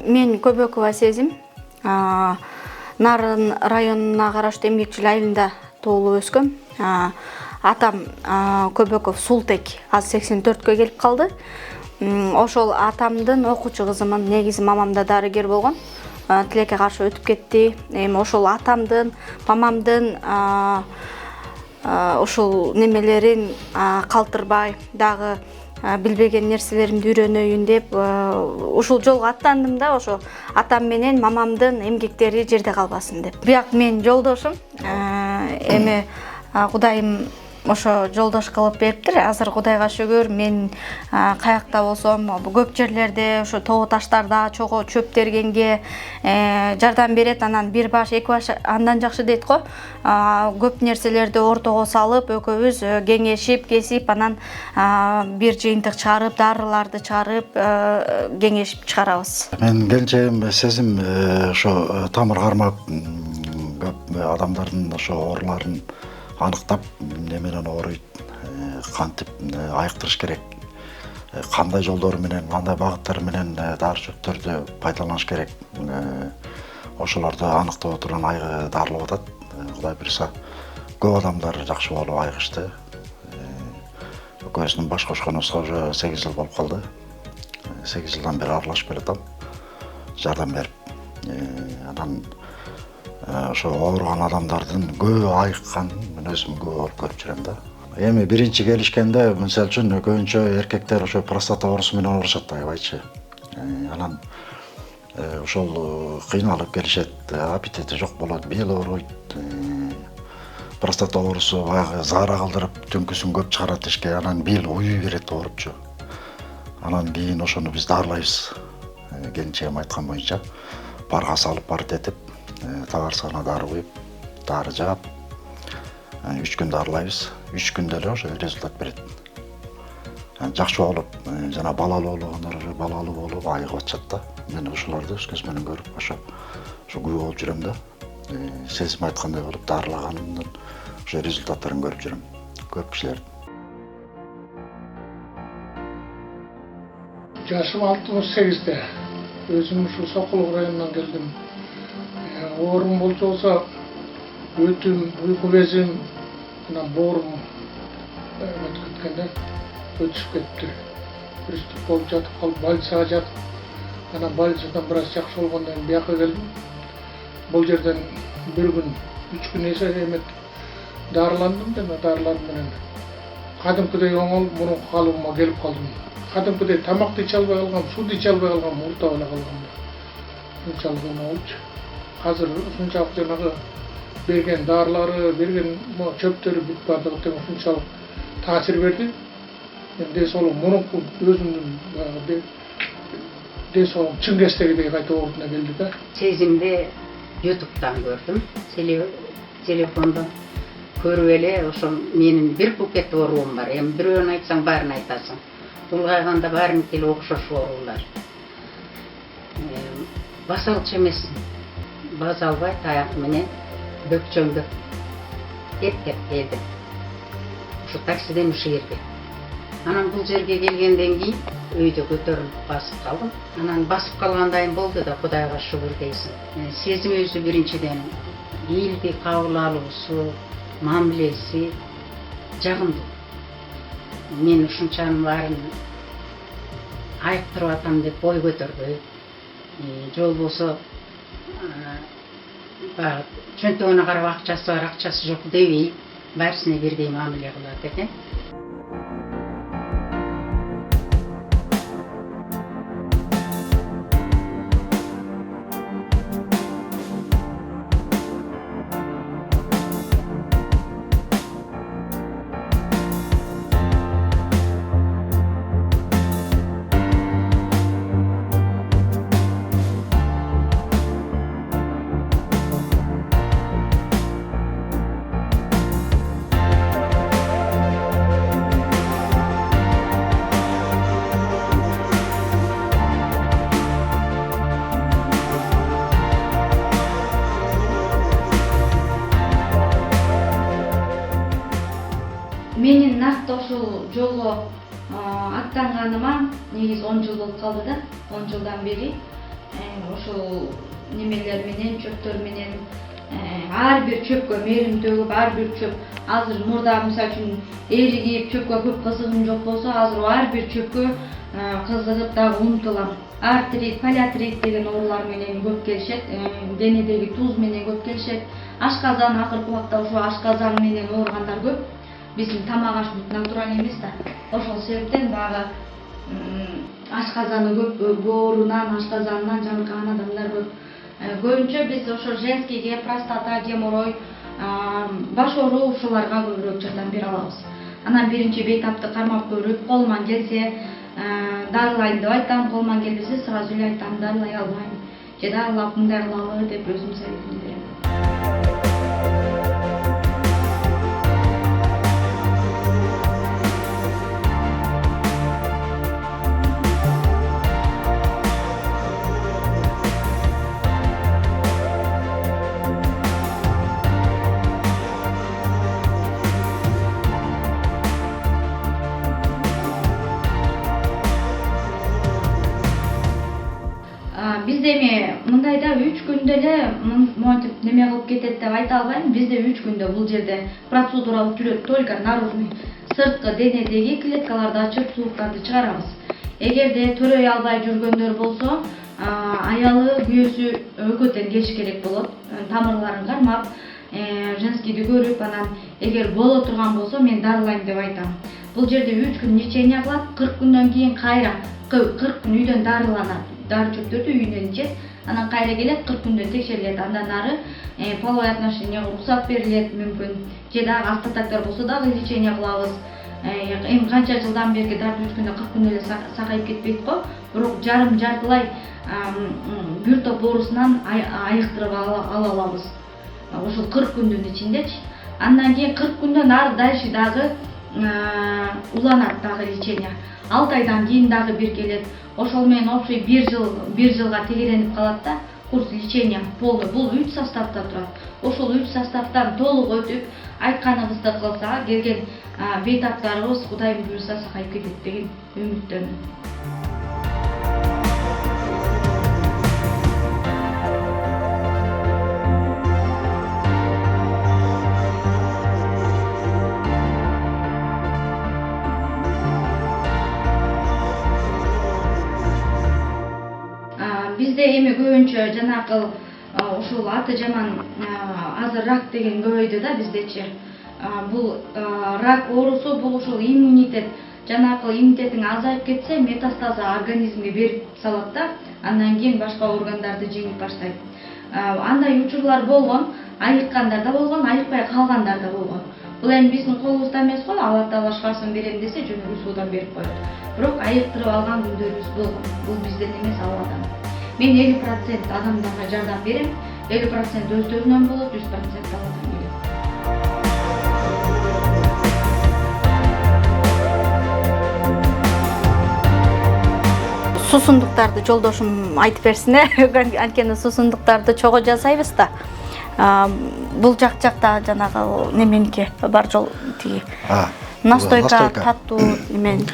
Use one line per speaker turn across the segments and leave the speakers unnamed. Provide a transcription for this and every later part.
Мен Көбөкова Сезим. Нарын районуна караштуу Эмгекчил айылында туулуп өскөм. Атам Көбөков Султек азыр 84-кө келип калды. Ошол атамдын окуучу кызымын. Негизи мамам да дарыгер болгон. Тилекке каршы өтүп кетти. Эми ошол атамдын, мамамдын ошол немелерин калтырбай, дагы билбеген нерселеримди үйрөнөйүн деп ушул жолго аттандым да, ошо атам менен мамамдын эмгектери жерде калбасын деп. Бияк мен жолдошум, эми Кудайым ошо жолдош кылып бериптир. Азыр Кудайга шүгүр, мен каякта болсом, көп жерлерде ошо тоо таштарда чогуу чөп тергенге жардам берет. Анан бир баш, эки баш андан жакшы дейт го. Көп нерселерди ортого салып, экөөбүз кеңешип, кесип, анан бир жыйынтык чыгарып, дарыларды чыгарып, кеңешип чыгарабыз.
Мен келинчегим Сезим ошо тамыр кармап көп адамдардын ошо ооруларын аныктап, неменен ооруйт, кантип айыктырыш керек, кандай жолдор менен, кандай багыттар менен дары чөптөрдү пайдаланыш керек, ошолорду аныктап отурган дарылап атат. Кудай буйруса, көп адамдар жакшы болуп айыгышты. Экөөбүздүн баш кошконубузга уже 8 жыл болуп калды. 8 жылдан бери аралашып келатам, жардам берип. Анан ошо ооруган адамдардын көбү айыкканын мен өзүм көп болуп көрүп жүрөм да. Эми биринчи келишкенде, мисалы үчүн көбүнчө эркектер ошо простата оорусу менен оорушат да, аябайчы. Анан ошол кыйналып келишет, аппетити жок болот, бел ооруйт. Простата оорусу баягы заара кылдырып, түнкүсүн көп чыгарат ишке, анан бел уюй берет оорупчу. Анан кийин ошону биз дарылайбыз. Келинчегим айткан боюнча, парга салып детип, табарсагына дары куюп, дары жаап, 3 күн дарылайбыз. 3 күндө эле ошо результат берет. Жакшы болуп, жана балалуу болгондор ошо балалуу болуп айыгып атышат да. Мен ошолорду өз көз менен көрүп, ошо күбө болуп жүрөм да. Сезим айткандай болуп, дарылаганымдын ошо результаттарын көрүп жүрөм. Көп кишилер.
Жашым 68-те. Өзүм ушу Сокулук районунан келдим. Оорум болсо өтүм, уйку безим, анан боорум өтүп кеткенде өтүшүп кетти. Приступ болуп жатып калып, больницага жатып, анан больницадан бир аз жакшы болгондон кийин бияка келдим. Бул жерден бир күн, 3 күн эметип дарыландым, жана дарылар менен кадимкидей оңол, мурунку калыбыма келип калдым. Кадимкидей тамакты иче албай калгам, сууду иче албай калгам, ууртап эле калгам. Ушунчалык эме болчу. Азыр ушунчалык жанагы берген дарылары, берген чөптөрү бүт бардыгы тең ушунчалык таасир берди. Ден соолугум мурунку өзүмдүн ден соолугум чын кездегидей кайта ордуна келди да.
Сезимди YouTube'дан көрдүм. Телефондон көрүп эле ошо менин бир букет оорум бар. Эми бирөөнү айтсаң баарын айтасың. Улгайганда баарыныкы эле окшош оорулар. Баса алчу эмесмин. Баса албай таяк менен бөкчөмдө эптеп келдим. Ушу таксиден ушул жерге. Анан бул жерге келгенден кийин өйдө көтөрүлүп басып калдым. Анан басып калгандайым болду да, Кудайга шүгүр дейсиң. Сезим өзү биринчиден элди кабыл алуусу, мамилеси жагымдуу. Мен ушунчанын баарын айыктырып атам деп бой көтөрбөй. Жол болсо чөнтөгүнө карап акчасы бар, акчасы жок дебей, баарысына бирдей мамиле кылат экен.
Менин накты ушул жолго аттанганыма негизи 10 жыл болуп калды да. 10 жылдан бери ушул немелер менен чөптөр менен ар бир чөпкө мээрим төгүп, ар бир чөп азыр мурда мисалы үчүн эригип чөпкө көп кызыгым жок болсо, азыр ар бир чөпкө кызыгып дагы умтулам. Артрит, полиартрит деген оорулар менен көп келишет, денедеги туз менен көп келишет. Ашказан, акыркы убакта ошо ашказан менен ооругандар көп. Биздин тамак аш натураль эмес да. Ошол себептен дагы ашказаны көп, боорунан, ашказанынан жабыркаган адамдар көп. Көбүнчө биз ошо женскийге, простата, геморрой, баш оору ушуларга көбүрөөк жардам бере алабыз. Анан биринчи бейтапты кармап көрүп, колуман келсе дарылайм деп айтам, колуман келбесе сразу эле айтам, дарылай албайм. Же дарылап мындай кылалы деп өзүм советимди берем. Бизде эми мындайда 3 күндө эле монтип неме кылып кетет деп айта албайм. Бизде 3 күндө бул жерде процедура болуп жүрөт, только наружный сырткы денедеги клеткаларды ачып сууктарды чыгарабыз. Эгерде төрөй албай жүргөндөр болсо, аялы күйөөсү экөөтен келиш керек болот. Тамырларын кармап, женскийди көрүп, анан эгер боло турган болсо мен дарылайм деп айтам. Бул жерде 3 күн лечение кылат, 40 күндөн кийин кайра 40 күн үйдөн дарыланат. Дары чөптөрдү үйүнөн ичет, анан кайра келет, 40 күндөн текшерилет. Андан ары половой отношенияга уруксат берилет мүмкүн. Же дагы остатоктор болсо дагы лечение кылабыз. Эми канча жылдан берки дарды 3 күндө 40 күндө эле сакайып кетпейт го, бирок жартылай бир топ оорусунан айыктырып ала алабыз. Ошол 40 күндүн ичиндечи. Андан кийин 40 күндөн ары дальше дагы уланат дагы лечение. 6 айдан кийин дагы бир келет. Ошол менен общий 1 жылга тегеренип калат да. Курс лечения полный. Бул 3 составта турат. Ошол 3 составтан толук өтүп, айтканыбызды кылса, келген бейтаптарыбыз Кудайым буйруса сакайып кетет деген үмүттөнүм. Бизде эми көбүнчө жанакы ушул аты жаман азыр рак деген көбөйдү да биздечи. Бул рак оорусу бул ушул иммунитет, жанакы иммунитетиң азайып кетсе, метастазы организмге берип салат да, андан кийин башка органдарды жеңип баштайт. Андай учурлар болгон, айыккандар да болгон, айыкпай калгандар да болгон. Бул эми биздин колубузда эмес го, Алла Таала шифасын берем десе жөнөкөй суудан берип коет. Бирок айыктырып алган күндөрүбүз болгон. Бул бизден эмес, Алладан. Мен 50% адамдарга жардам берем, 50% өздөрүнөн болот, 100% Алладан келет.
Суусундуктарды жолдошум айтып берсин, анткени суусундуктарды чогуу жасайбыз да. Бул жакта жанагы неменики бар жол тиги. Настойка таттуу неменики.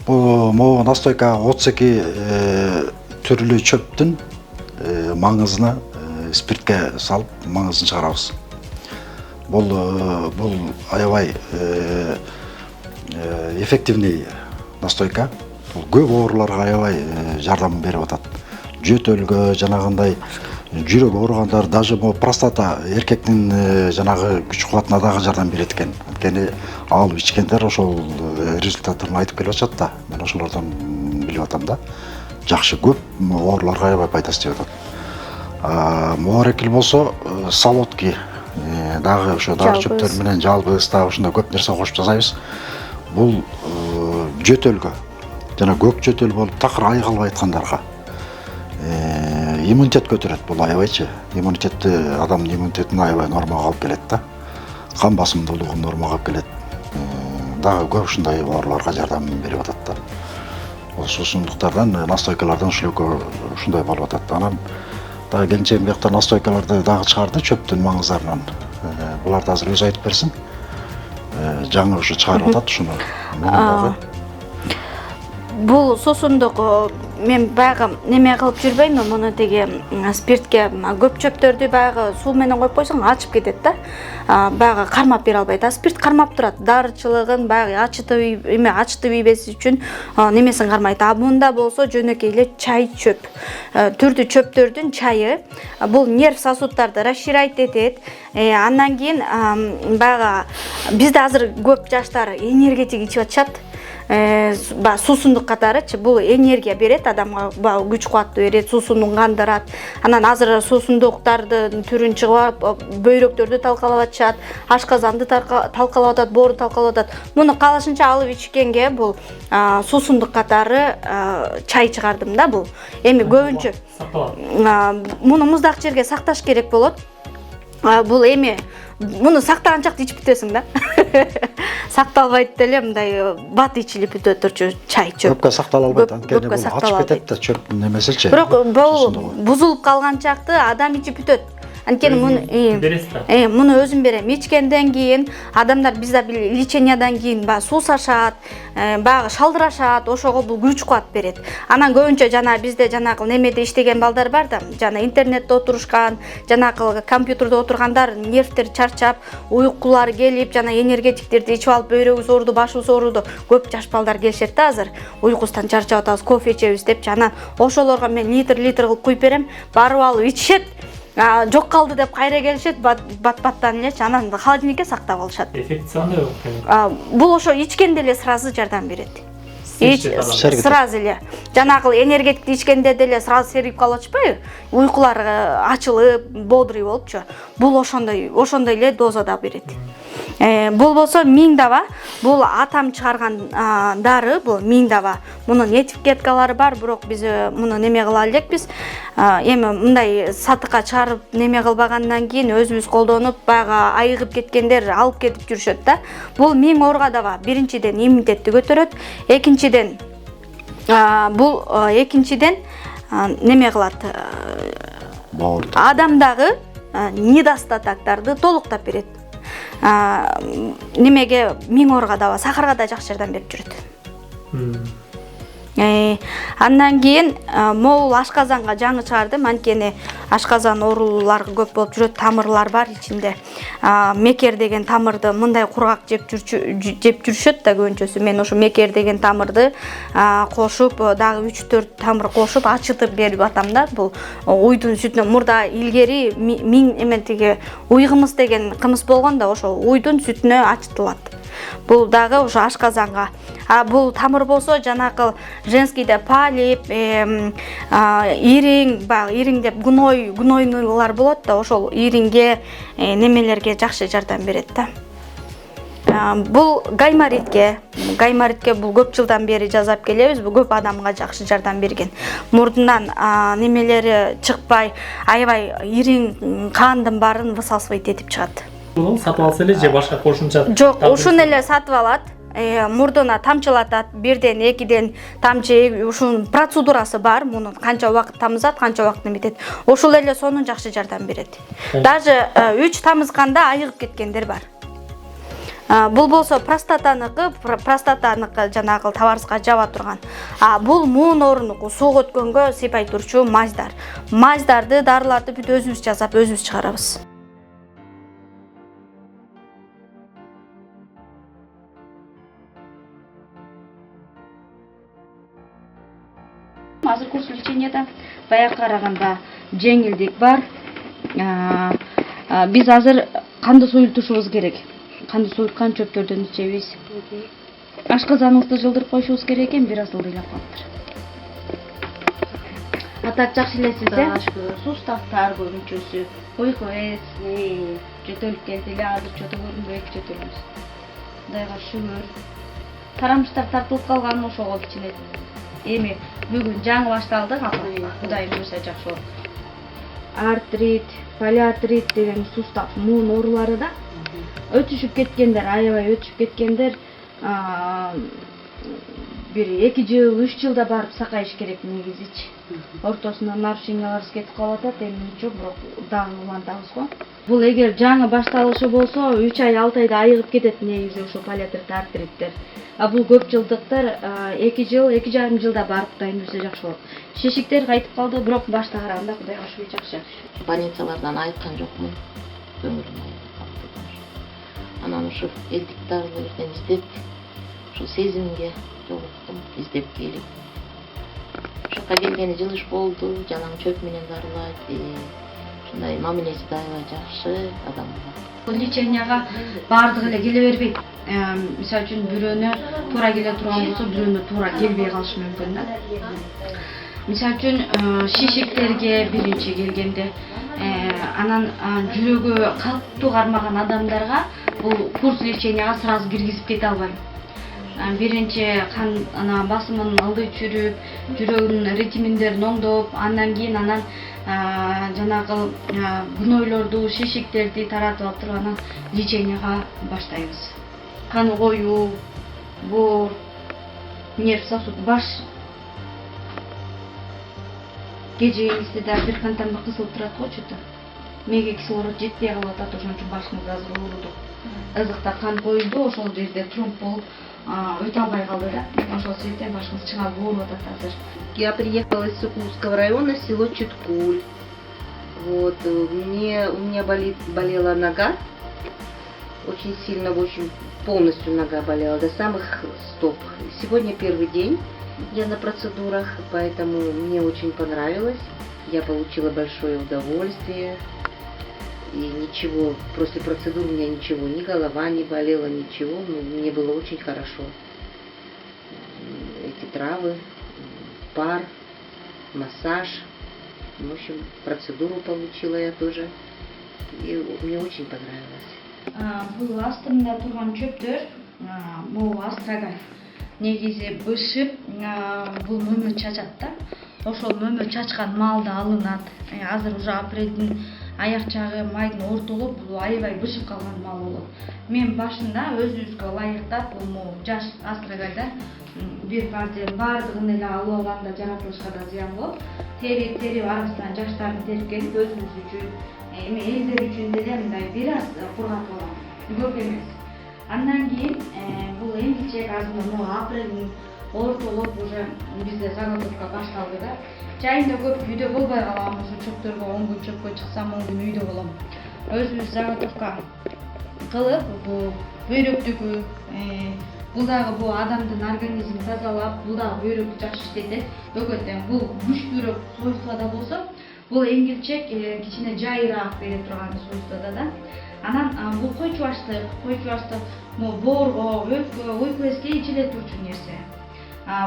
Бул настойка 32 түрлүү чөптүн маңызына спиртке салып маңызын чыгарабыз. Бул аябай эффективный настойка. Бул көп ооруларга аябай жардам берип атат. Жөтөлгө, жанагындай жүрөк ооругандар, даже простата эркектин жанагы күч кубатына дагы жардам берет экен. Анткени алып ичкендер ошол результаттарын айтып келип атат да. Мен ошолордон билип атам да. Жакшы көп ооруларга аябай пайдасы тип атат. Моорекил болсо солодки дагы ошо дары чөптөр менен жалбыз дагы ушундай көп нерсе кошуп жасайбыз. Бул жөтөлгө жана көк жөтөл болуп такыр айыга айткандарга иммунитет көтөрөт. Бул аябайчы. Иммунитетти адамдын иммунитетин аябай нормага алып келет да. Кан басымдуулугун нормага алып келет. Дагы көп ушундай ооруларга жардам берип атат да. Суусундуктардан, настойкалардан ушундай болуп атат. Анан дагы келинчегим бияктан настойкаларды дагы чыгарды чөптүн маңыздарынан. Буларды азыр өзү айтып берсин. Жаңы ушу чыгарып атат ушуну.
Бул суусундук мен баягы неме кылып жүрбөймүн, муну тиги спиртке көп чөптөрдү баягы суу менен коюп койсоң ачып кетет да. Баягы кармап бере албайт. Спирт кармап турат. Дарычылыгын баягы ачытып ийбеси үчүн немесин кармайт. Мында болсо жөнөкөй эле чай чөп. Түрдүү чөптөрдүн чайы бул нерв сосуддарды расширять этет. Андан кийин баягы бизде азыр көп жаштар энергетик ичип атышат. Суусундук катарычы бул энергия берет адамга, күч кубатты берет, суусундук кандырат. Анан азыр суусундуктардын түрүн чыгып, бөйрөктөрдү талкалап атышат, ашказанды талкалап атат, боорду талкалап атат. Муну каалашынча алып ичкенге бул суусундук катары чай чыгардым да бул. Эми көбүнчө муну муздак жерге сакташ керек болот. Бул эми муну сактаганчакты ичип бүтөсүң да. Сакталбайт деле мындай бат ичилип бүтөт турчу чай чөп.
Көпкө сактала албайт, анткени бул ачып кетет да чөптүн немесичи.
Бирок бул бузулуп калганчакты адам ичип бүтөт. Анткени муну өзүм берем. Ичкенден кийин адамдар бизде лечениядан кийин суусашат, баягы шалдырашат, ошого бул күч кубат берет. Анан көбүнчө жана бизде жанагы немеде иштеген балдар бар да, жана интернетте отурушкан, жанагы компьютерде отургандар нервтер чарчап, уйкулары келип, жана энергетиктерди ичип алып бөйрөгүбүз ооруду, башыбыз ооруду. Көп жаш балдар келишет да азыр. Уйкусунан чарчап атабыз, кофе ичебиз депчи. Анан ошолорго мен литр кылып куюп берем. Барып алып ичишет. Жок калды деп кайра келишет, бат-баттан элечи, анан холодильникке сактап алышат.
Эффекти кандай болот?
Бул ошо ичкенде эле сразу жардам берет. Сразу эле. Жанагы энергетикти ичкенде деле сразу серип калып атышпайбы? Уйкулар ачылып, бодрый болупчу. Бул ошондой эле дозада берет. Бул болсо миң даба, бул атам чыгарган дары, бул миң даба. Мунун этикеткалары бар, бирок биз муну неме кыла элекпиз. Эми мындай сатыкка чыгарып неме кылбагандан кийин өзүбүз колдонуп, баягы айыгып кеткендер алып кетип жүрүшөт да. Бул миң орга даба. Биринчиден иммунитетти көтөрөт, экинчиден неме кылат. Адамдагы недостатоктарды толуктап берет. Немеге миң орга даба, сахарга да жакшы жардам берип жүрөт. Андан кийин могул ашказанга жаңы чыгардым, анткени ашказан оорулары көп болуп жүрөт, тамырлар бар ичинде. Мекер деген тамырды мындай кургак жеп жүрүшөт да көбүнчөсү. Мен ошо мекер деген тамырды кошуп, дагы 3-4 тамыр кошуп, ачытып берип атам да. Бул уйдун сүтүнө мурда илгери миң эметиги уй кымыз деген кымыз болгон да, ошо уйдун сүтүнө ачытылат. Бул дагы ошо ашказанга. Бул тамыр болсо жанакы женскийде полип, ириң, ириң деп гнойнылар болот да, ошол иринге, немелерге жакшы жардам берет да. Бул гайморитке бул көп жылдан бери жасап келебиз. Бул көп адамга жакшы жардам берген. Мурдунан немелери чыкпай, аябай ириң кандын баарын высасывать этип чыгат.
Бул сатып алса эле же башка кошумча?
Жок, ушуну эле сатып алат. Мурдуна тамчылатат, бирден, экиден тамчы, ушунун процедурасы бар. Мунун канча убакыт тамызат, канча убакыт неметет. Ошол эле сонун жакшы жардам берет. Даже 3 тамызганда айыгып кеткендер бар. Бул болсо простатаныкы жанагы табарыска жаба турган. Бул муун оорунуку сууга өткөнгө сыйпай турчу маздар. Маздарды, дарыларды бүт өзүбүз жасап, өзүбүз чыгарабыз. Азыр курс леченияда баягы караганда жеңилдик бар. Биз азыр канды суюлтушубуз керек. Канды суюлткан чөптөрдөн ичебиз. Ашказаныбызды жылдырып коюшубуз керек экен, бир аз ылдыйлап калыптыр. Атак жакшы элесиз, сустактар көбүнчөсү, уйку жөтөлүп келди эле, азыр жөтө көрүнбөйт жөтөлүбүз. Кудайга шүгүр. Тарамыштар тартылып калган ошого кичине. Эми бүгүн жаңы башталды, Кудайым буйрса жакшы болот. Артрит, полиартрит деген сустав муун оорулары да өтүшүп кеткендер, аябай өтүшүп кеткендер, бир 2 жыл, 3 жылда барып сакайыш керек негизичи. Ортосунда нарушениялар кетип калып атат, эми ничего, бирок дагы улантабыз го. Бул эгер жаңы башталышы болсо 3 ай, 6 айда айыгып кетет негизи ошо полиартрит, артриттер.
бул көп жылдыктар 2 жыл, 2,5 жылда барып дайындырса жакшы болот. Шешиктер кайтып калды, бирок башта караганда Кудайга шүгүр жакшы.
Больницалардан айткан жокмун. Көңүлүм калды. Анан ушу элдик дарылардан издеп, ушу сезимге жолуктум, издеп келип. Ушуга келгени жылыш болду, жанам чөп менен дарылайт. Ушундай мамилеси аябай жакшы адамга.
Леченияга баардыгы эле келе бербейт. Мисалы үчүн бирөөнө туура келе турган болсо, бирөөнө туура келбей калышы мүмкүн да. Мисалы үчүн шишиктерге биринчи келгенде анан жүрөгү катуу кармаган адамдарга бул курс леченияга сразу киргизип кете албайм. Биринчи кан басымын ылдый түшүрүп, жүрөгүнүн ритминдерин оңдоп, андан кийин жанагы гнойлорду, шишиктерди таратып алып туруп анан леченияга баштайбыз. Кан коюу, боор, нерв сосуд, баш кежеңизде да бир кантемир кысылып турат го чөтө. Мээге кислород жетпей калып атат, ошон үчүн башыңыз азыр ооруду. Ызыкта кан коюлду, ошол жерде тромб болуп өтө албай калды да. Ошол себептен башыңыз чыгарып ооруп атат азыр.
Я приехала из Сокулского района, село Читкуль. Вот, у меня болела нога, очень сильно, очень полностью нога болела, до самых стоп. Сегодня первый день я на процедурах, поэтому мне очень понравилось. Я получила большое удовольствие. И ничего, после процедур у меня ничего, ни голова не болела, ничего, мне было очень хорошо. Эти травы, пар, массаж, в общем, процедуру получила я тоже, и мне очень понравилось.
Бул астымда турган чөптөр, могу астрагал. Негизи бышып, бул мөмө чачат да. Ошол мөмө чачкан маалда алынат. Азыр уже апрелдин аяк жагы, майдын ортолуп, бул аябай бышып калган маал болот. Мен башында өзүбүзгө ылайыктап, бул жаш астрагальда бир партия баардыгын эле алып алганда жаратылышка да зыян болот. Тери арасынан жаштарын терип келип өзүбүз үчүн, эми элдер үчүн деле мындай бир аз кургатып алам. Көп эмес. Андан кийин бул эмгичек азыр апрелдин ортолуп уже бизде заготовка башталды да. Жайында көп үйдө болбой калам, ошо чөптөргө 10 күн чөпкө чыксам 10 күн үйдө болом. Өзүбүз заготовка кылып, бул бөйрөктүкү, бул дагы бул адамдын организмин тазалап, бул дагы бөйрөктү жакшы иштетет. Өкөттөн бул күчтүүрөөк свойствода болсо, бул эмгилчек кичине жайыраак бере турган свойствода да. Анан бул койчубаштык, боорго, өткө, уйку эске ичиле турчу нерсе.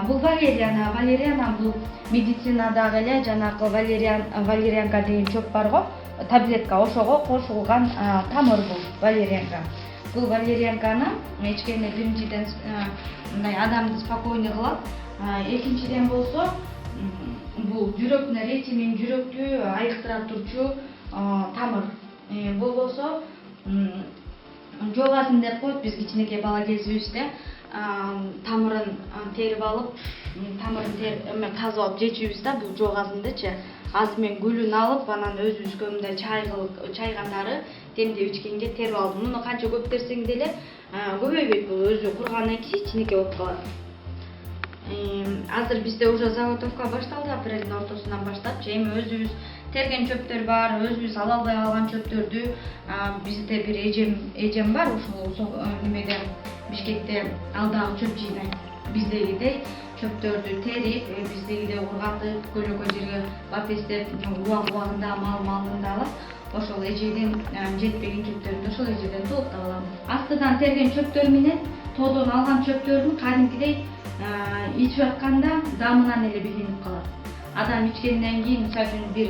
Бул валериана бул медицинадагы эле жанагы валерианка деген чөп бар го, таблетка, ошого кошулган тамыр бул валерианка. Бул валерианканы ичкенде биринчиден мындай адамды спокойный кылат, экинчиден болсо бул жүрөктүн ритмин, жүрөктү айыктыра турчу тамыр. Болбосо жогазын деп коет, биз кичинекей бала кезибизде тамырын терип алып, тамырын казып алып жечүбүз да, бул жогазындычы. Азыр мен гүлүн алып, анан өзүбүзгө мындай чайгандары демдеп ичкенге терип алдым. Муну канча көп берсең деле көбөйбөйт, бул өзү кургандан кийин кичинекей болуп калат. Азыр бизде уже заготовка башталды, апрелдин ортосунан баштап. Эми өзүбүз терген чөптөр бар, өзүбүз ала албай калган чөптөрдү бизде бир эжем бар, ошол немеде Бишкекте алдагы чөп жыйнайт. Биздегидей чөптөрдү терип, биздегидей ургатып, көлөкө жерге бапестеп, убагында мал-малында алып, ошол эжеден жетпеген чөптөрдү ошол эжеден толуктап алам. Астыдан терген чөптөр менен тоодон алган чөптөрдүн кадимкидей ичип атканда дамынан эле билинип калат. Адам ичкенден кийин, мисалы үчүн бир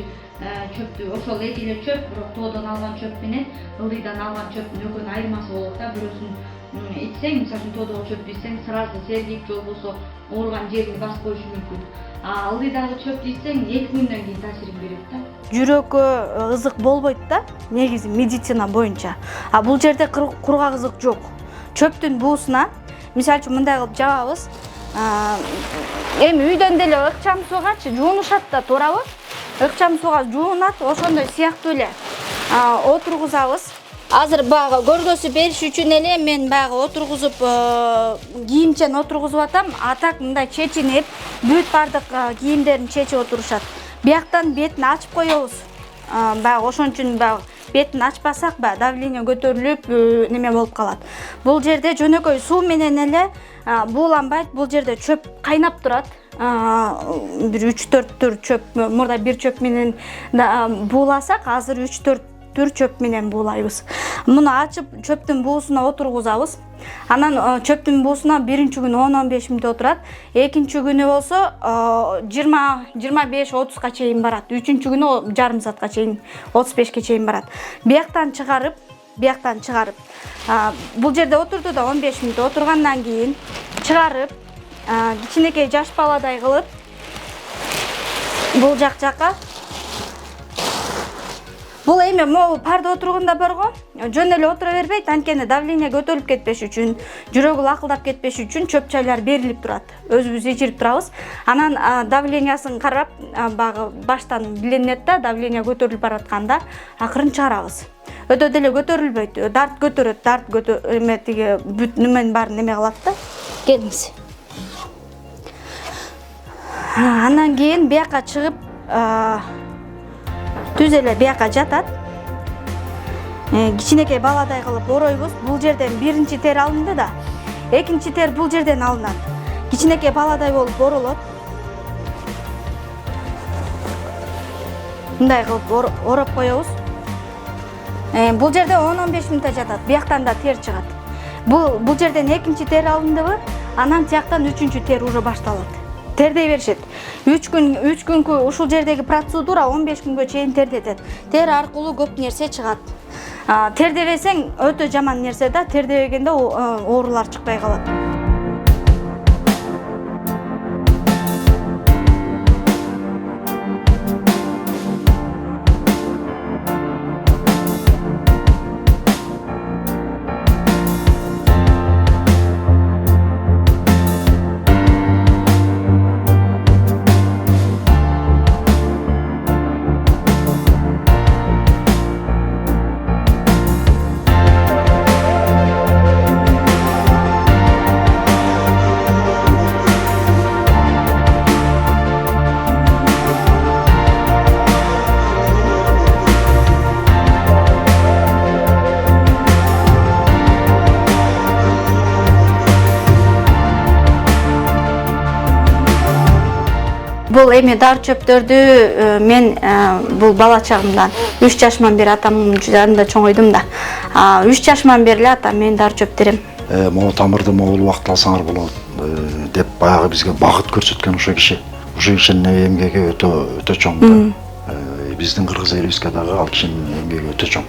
чөптү, ошол эле чөп, бирок тоодон алган чөп менен ылдыйдан алган чөптүн экөөнүн айырмасы болот да. Бирөөсүн ичсең, мисалы үчүн тоодогу чөптү ичсең, сразу сергип, же болбосо ооруган жериңди басып коюшу мүмкүн. Ылдыйдагы чөптү ичсең 2 күндөн кийин таасирин берет да.
Жүрөккө ызык болбойт да, негизи медицина боюнча. Бул жерде кургак ызык жок. Чөптүн буусуна, мисалы үчүн мындай кылып жабабыз. Эми үйдөн деле ыкчам сугачы жуунушат да, туурабы? Ыкчам сууга жуунат, ошондой сыяктуу эле отургузабыз.
азыр баягы көргөзүү бериш үчүн эле мен баягы отургузуп кийимчен отургузуп атам. А так мындай чечинип, бүт бардык кийимдерин чечип отурушат. Бияктан бетин ачып коебуз. Баягы ошон үчүн баягы бетин ачпасак баягы давление көтөрүлүп неме болуп калат. Бул жерде жөнөкөй суу менен эле бууланбайт. Бул жерде чөп кайнап турат. Бир 3-4 түр чөп, мурда бир чөп менен бууласак, азыр 3-4 түр чөп менен буулайбыз. Муну ачып чөптүн буусуна отургузабыз. Анан чөптүн буусуна биринчи күнү 10-15 мүнөт отурат. Экинчи күнү болсо 20-25-30га чейин барат. Үчүнчү күнү жарым саатка чейин, 35ке чейин барат. Бияктан чыгарып, бул жерде отурду да 15 мүнөт отургандан кийин чыгарып, кичинекей жаш баладай кылып бул жакка бул эми могу парда отурганда барго жөн эле отура бербейт, анткени давление көтөрүлүп кетпеш үчүн, жүрөгү лакылдап кетпеш үчүн чөп чайлар берилип турат. Өзүбүз ичирип турабыз. Анан давлениясын карап, багы баштан билинет да, давление көтөрүлүп баратканда акырын чыгарабыз. Өтө деле көтөрүлбөйт, дарт көтөрөт, эме тиги бүт неменин баарын неме кылат да. Келиңиз. Андан кийин бияка чыгып, түз эле бияка жатат. Кичинекей баладай кылып оройбуз. Бул жерден биринчи тер алынды да, экинчи тер бул жерден алынат. Кичинекей баладай болуп оролот. Мындай кылып ороп коебуз. Бул жерде 10-15 мүнөт жатат. Бияктан да тер чыгат. Бул жерден экинчи тер алындыбы, анан тияктан үчүнчү тер уже башталат. Тердей беришет. 3 күнгө ушул жердеги процедура 15 күнгө чейин тердетет. Тер аркылуу көп нерсе чыгат. Тердебесең өтө жаман нерсе да, тердебегенде оорулар чыкпай калат. Бул эми дар чөптөрдү мен бул бала чагымдан 3 жашыман бери атамдын жанында чоңойдум да. 3 жашыман бери эле атам менин дар чөп терем.
Могу тамырды могу убакыт алсаңар болот деп баягы бизге багыт көрсөткөн ошо киши. Ошо кишинин эмгеги өтө чоң да. Биздин кыргыз элибизге дагы ал кишинин эмгеги өтө чоң.